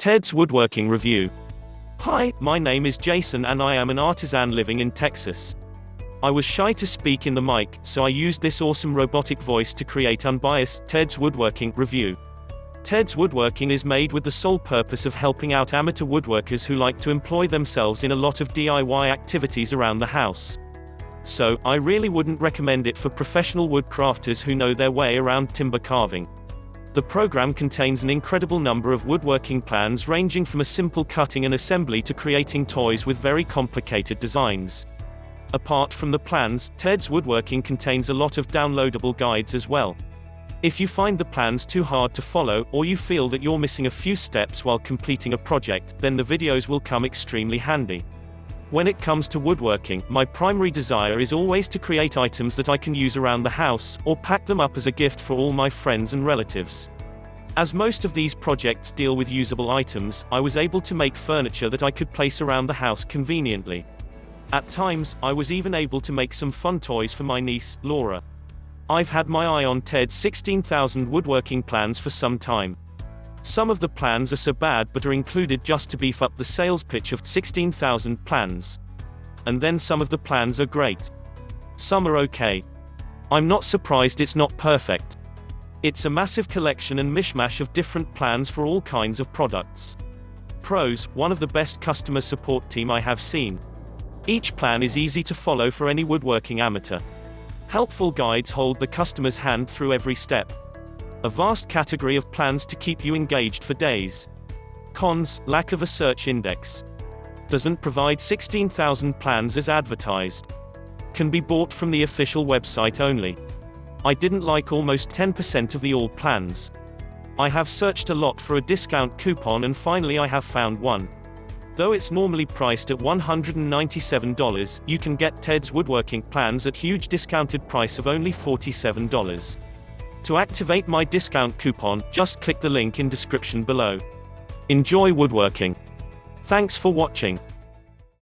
Teds Woodworking Review. Hi, my name is Jason and I am an artisan living in Texas. I was shy to speak in the mic, so I used this awesome robotic voice to create Unbiased Teds Woodworking Review. Teds Woodworking is made with the sole purpose of helping out amateur woodworkers who like to employ themselves in a lot of DIY activities around the house. So, I really wouldn't recommend it for professional woodcrafters who know their way around timber carving. The program contains an incredible number of woodworking plans ranging from a simple cutting and assembly to creating toys with very complicated designs. Apart from the plans, Teds Woodworking contains a lot of downloadable guides as well. If you find the plans too hard to follow, or you feel that you're missing a few steps while completing a project, then the videos will come extremely handy. When it comes to woodworking, my primary desire is always to create items that I can use around the house, or pack them up as a gift for all my friends and relatives. As most of these projects deal with usable items, I was able to make furniture that I could place around the house conveniently. At times, I was even able to make some fun toys for my niece, Laura. I've had my eye on Ted's 16,000 woodworking plans for some time. Some of the plans are so bad but are included just to beef up the sales pitch of 16,000 plans. And then some of the plans are great. Some are okay. I'm not surprised it's not perfect. It's a massive collection and mishmash of different plans for all kinds of products. Pros: one of the best customer support team I have seen. Each plan is easy to follow for any woodworking amateur. Helpful guides hold the customer's hand through every step. A vast category of plans to keep you engaged for days. Cons: lack of a search index. Doesn't provide 16,000 plans as advertised. Can be bought from the official website only. I didn't like almost 10% of the all plans. I have searched a lot for a discount coupon and finally I have found one. Though it's normally priced at $197, you can get Ted's Woodworking plans at huge discounted price of only $47. To activate my discount coupon, just click the link in description below. Enjoy woodworking. Thanks for watching.